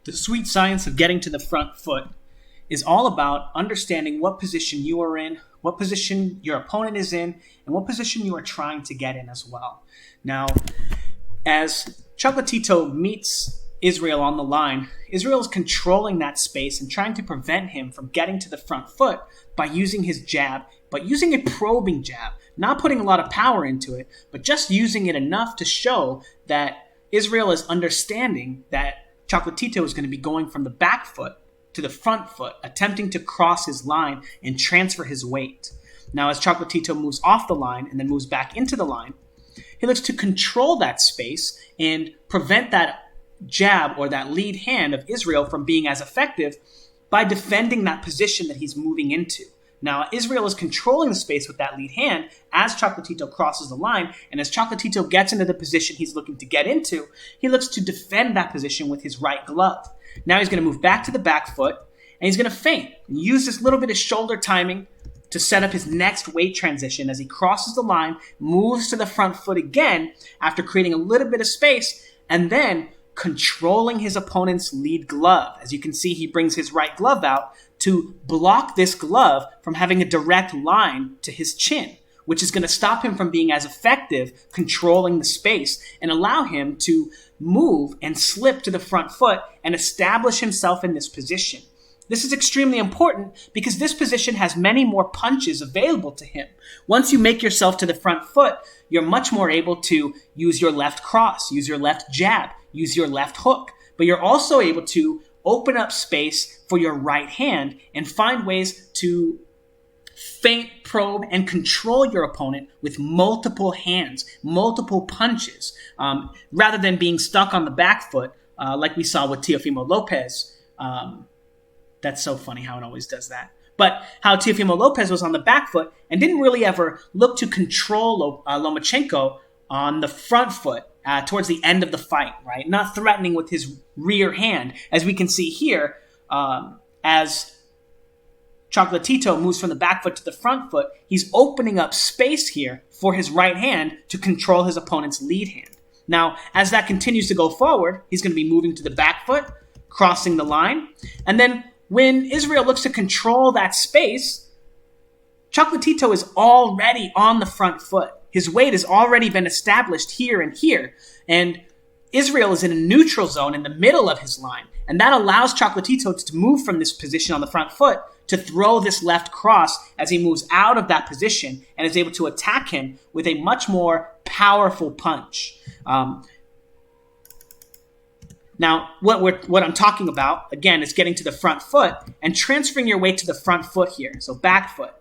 The sweet science of getting to the front foot is all about understanding what position you are in, what position your opponent is in, and what position you are trying to get in as well. Now, as Chocolatito meets Israel on the line, Israel is controlling that space and trying to prevent him from getting to the front foot by using his jab, but using a probing jab, not putting a lot of power into it, but just using it enough to show that Israel is understanding that Chocolatito is going to be going from the back foot to the front foot, attempting to cross his line and transfer his weight. Now, as Chocolatito moves off the line and then moves back into the line, he looks to control that space and prevent that jab or that lead hand of Israel from being as effective by defending that position that he's moving into. Now, Israel is controlling the space with that lead hand as Chocolatito crosses the line, and as Chocolatito gets into the position he's looking to get into, he looks to defend that position with his right glove. Now he's going to move back to the back foot, and he's going to feint and use this little bit of shoulder timing to set up his next weight transition as he crosses the line, moves to the front foot again after creating a little bit of space, and then controlling his opponent's lead glove. As you can see, he brings his right glove out to block this glove from having a direct line to his chin, which is going to stop him from being as effective controlling the space and allow him to move and slip to the front foot and establish himself in this position. This is extremely important because this position has many more punches available to him. Once you make yourself to the front foot, you're much more able to use your left cross, use your left jab, use your left hook, but you're also able to open up space for your right hand and find ways to feint, probe, and control your opponent with multiple hands, multiple punches, rather than being stuck on the back foot like we saw with Teofimo Lopez. That's so funny how it always does that. But how Teofimo Lopez was on the back foot and didn't really ever look to control Lomachenko on the front foot towards the end of the fight, right? Not threatening with his rear hand. As we can see here, as Chocolatito moves from the back foot to the front foot, he's opening up space here for his right hand to control his opponent's lead hand. Now, as that continues to go forward, he's going to be moving to the back foot, crossing the line, and then when Israel looks to control that space, Chocolatito is already on the front foot. His weight has already been established here and here, and Israel is in a neutral zone in the middle of his line, and that allows Chocolatito to move from this position on the front foot to throw this left cross as he moves out of that position and is able to attack him with a much more powerful punch. Now, what I'm talking about, again, is getting to the front foot and transferring your weight to the front foot here. So back foot,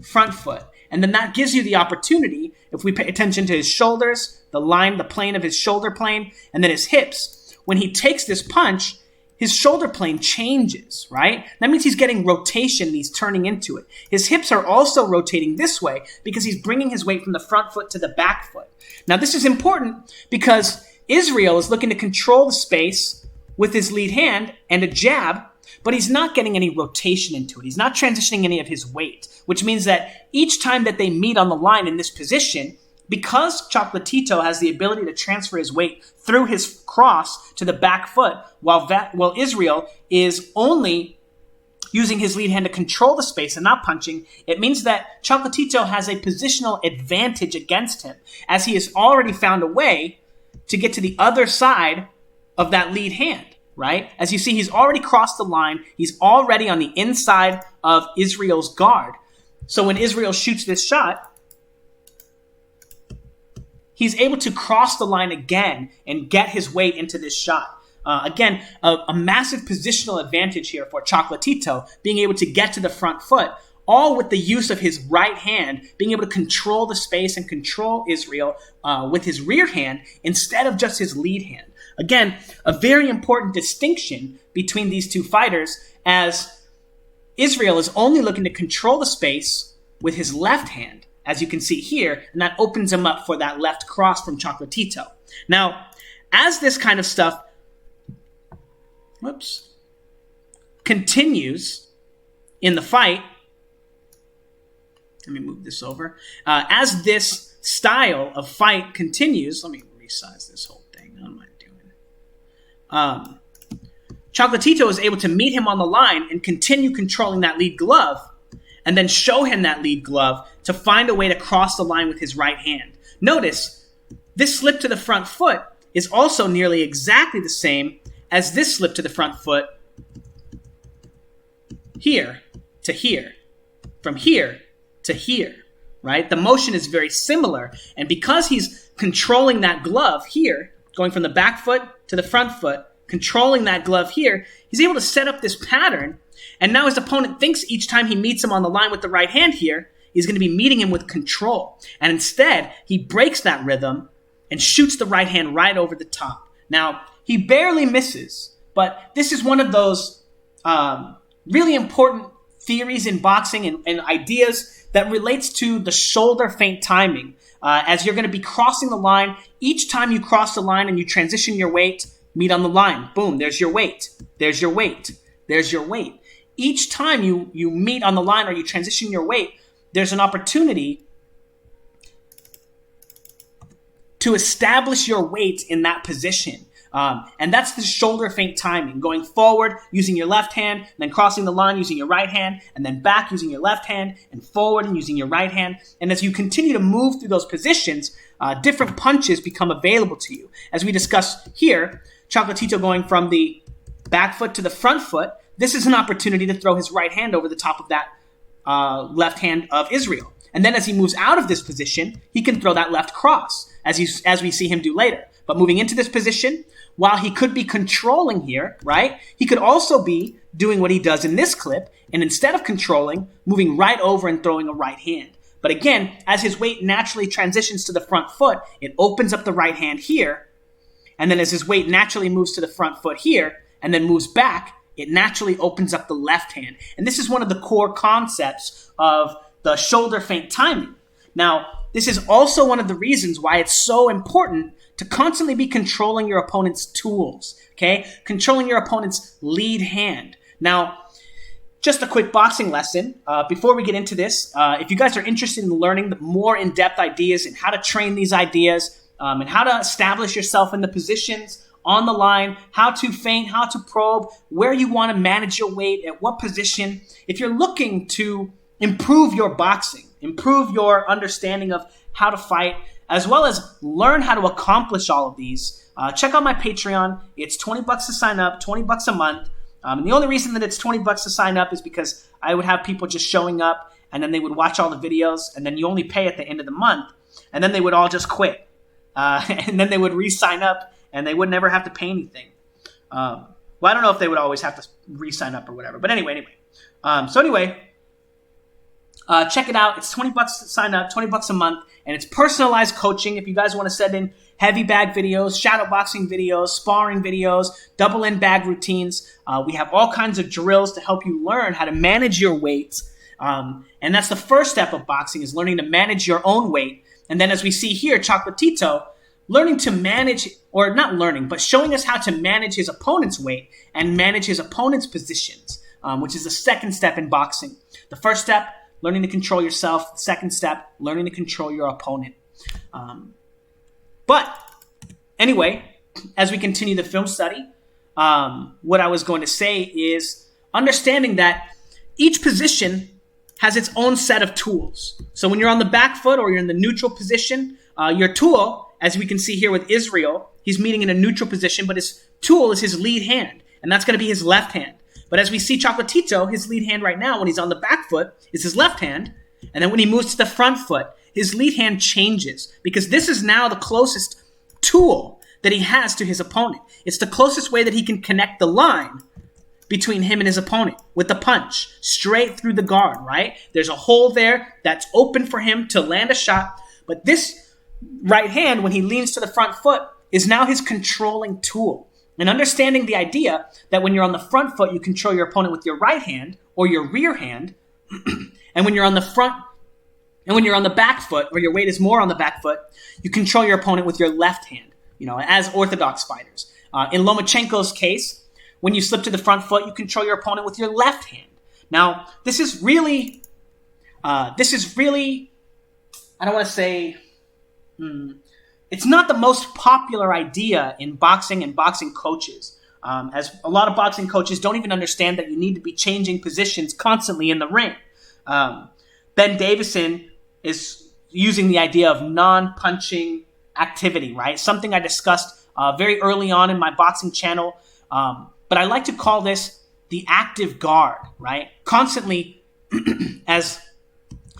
front foot. And then that gives you the opportunity, if we pay attention to his shoulders, the line, the plane of his shoulder plane, and then his hips, when he takes this punch, his shoulder plane changes, right? That means he's getting rotation and he's turning into it. His hips are also rotating this way because he's bringing his weight from the front foot to the back foot. Now, this is important because Israel is looking to control the space with his lead hand and a jab, but he's not getting any rotation into it. He's not transitioning any of his weight, which means that each time that they meet on the line in this position, because Chocolatito has the ability to transfer his weight through his cross to the back foot, while Israel is only using his lead hand to control the space and not punching, it means that Chocolatito has a positional advantage against him, as he has already found a way to get to the other side of that lead hand, right? As you see, he's already crossed the line. He's already on the inside of Israel's guard. So when Israel shoots this shot, he's able to cross the line again and get his weight into this shot. Again, a massive positional advantage here for Chocolatito, being able to get to the front foot, all with the use of his right hand, being able to control the space and control Israel with his rear hand instead of just his lead hand. Again, a very important distinction between these two fighters, as Israel is only looking to control the space with his left hand, as you can see here, and that opens him up for that left cross from Chocolatito. Now, as this kind of stuff continues in the fight, let me move this over. As this style of fight continues, let me resize this whole thing. How am I doing? Chocolatito is able to meet him on the line and continue controlling that lead glove, and then show him that lead glove to find a way to cross the line with his right hand. Notice, this slip to the front foot is also nearly exactly the same as this slip to the front foot here to here, from here to here, right? The motion is very similar, and because he's controlling that glove here, going from the back foot to the front foot, controlling that glove here, he's able to set up this pattern, and now his opponent thinks each time he meets him on the line with the right hand here, he's going to be meeting him with control. And instead, he breaks that rhythm and shoots the right hand right over the top. Now, he barely misses, but this is one of those really important theories in boxing and ideas that relates to the shoulder feint timing. As you're going to be crossing the line, each time you cross the line and you transition your weight, meet on the line. Boom, there's your weight. There's your weight. There's your weight. Each time you meet on the line or you transition your weight, there's an opportunity to establish your weight in that position. And that's the shoulder feint timing, going forward using your left hand, then crossing the line using your right hand, and then back using your left hand, and forward and using your right hand. And as you continue to move through those positions, different punches become available to you. As we discussed here, Chocolatito going from the back foot to the front foot, this is an opportunity to throw his right hand over the top of that left hand of Israel. And then as he moves out of this position, he can throw that left cross, as we see him do later. But moving into this position, while he could be controlling here, right, he could also be doing what he does in this clip, and instead of controlling, moving right over and throwing a right hand. But again, as his weight naturally transitions to the front foot, it opens up the right hand here, and then as his weight naturally moves to the front foot here, and then moves back, it naturally opens up the left hand. And this is one of the core concepts of the shoulder feint timing. Now, this is also one of the reasons why it's so important to constantly be controlling your opponent's tools, okay? Controlling your opponent's lead hand. Now, just a quick boxing lesson. Before we get into this, if you guys are interested in learning the more in-depth ideas and how to train these ideas and how to establish yourself in the positions on the line, how to feint, how to probe, where you want to manage your weight, at what position, if you're looking to improve your boxing, improve your understanding of how to fight, as well as learn how to accomplish all of these, check out my Patreon. It's $20 to sign up, $20 a month. And the only reason that it's $20 to sign up is because I would have people just showing up, and then they would watch all the videos, and then you only pay at the end of the month, and then they would all just quit. And then they would re-sign up, and they would never have to pay anything. Well, I don't know if they would always have to re-sign up or whatever. But anyway. Check it out. It's $20 to sign up, $20 a month, and it's personalized coaching. If you guys want to send in heavy bag videos, shadow boxing videos, sparring videos, double in bag routines, we have all kinds of drills to help you learn how to manage your weight. And that's the first step of boxing, is learning to manage your own weight. And then as we see here, Chocolatito learning to manage, or not learning, but showing us how to manage his opponent's weight and manage his opponent's positions, which is the second step in boxing. The first step, learning to control yourself. The second step, learning to control your opponent. But anyway, as we continue the film study, what I was going to say is understanding that each position has its own set of tools. So when you're on the back foot or you're in the neutral position, your tool, as we can see here with Israel, he's meeting in a neutral position, but his tool is his lead hand, and that's going to be his left hand. But as we see Chocolatito, his lead hand right now when he's on the back foot is his left hand, and then when he moves to the front foot, his lead hand changes, because this is now the closest tool that he has to his opponent. It's the closest way that he can connect the line between him and his opponent with the punch straight through the guard, right? There's a hole there that's open for him to land a shot, but this right hand, when he leans to the front foot, is now his controlling tool. And understanding the idea that when you're on the front foot, you control your opponent with your right hand or your rear hand, and when you're on the front, and when you're on the back foot, or your weight is more on the back foot, you control your opponent with your left hand, as orthodox fighters. In Lomachenko's case, when you slip to the front foot, you control your opponent with your left hand. Now, this is really, I don't want to say, it's not the most popular idea in boxing and boxing coaches. as a lot of boxing coaches don't even understand that you need to be changing positions constantly in the ring. Ben Davison is using the idea of non-punching activity, right? Something I discussed very early on in my boxing channel. But I like to call this the active guard, right? Constantly, as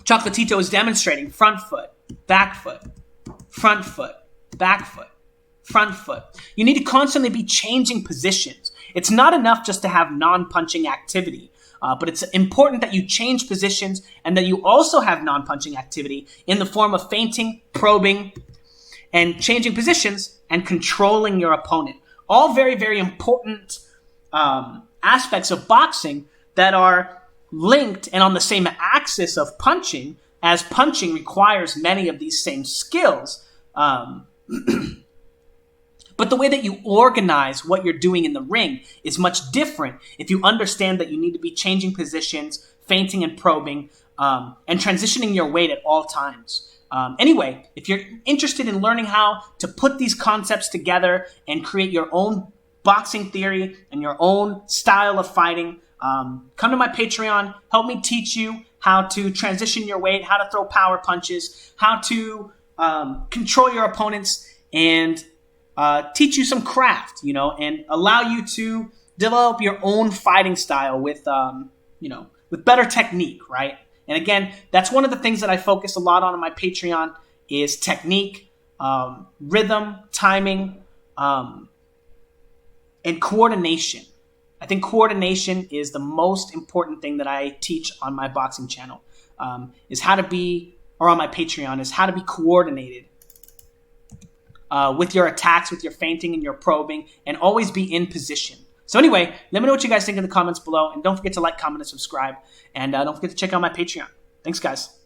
Chocolatito is demonstrating, front foot, back foot, front foot, back foot, front foot. You need to constantly be changing positions. It's not enough just to have non-punching activity, but it's important that you change positions and that you also have non-punching activity in the form of feinting, probing, and changing positions and controlling your opponent. All very, very important aspects of boxing that are linked and on the same axis of punching, as punching requires many of these same skills. But the way that you organize what you're doing in the ring is much different if you understand that you need to be changing positions, feinting and probing, and transitioning your weight at all times. Anyway, if you're interested in learning how to put these concepts together and create your own boxing theory and your own style of fighting, come to my Patreon. Help me teach you how to transition your weight, how to throw power punches, how to control your opponents, and teach you some craft, and allow you to develop your own fighting style with better technique, right? And again, that's one of the things that I focus a lot on my Patreon is technique, rhythm, timing, and coordination. I think coordination is the most important thing that I teach on my boxing channel, on my Patreon, is how to be coordinated with your attacks, with your feinting and your probing, and always be in position. So anyway, let me know what you guys think in the comments below, and don't forget to like, comment, and subscribe, and don't forget to check out my Patreon. Thanks, guys.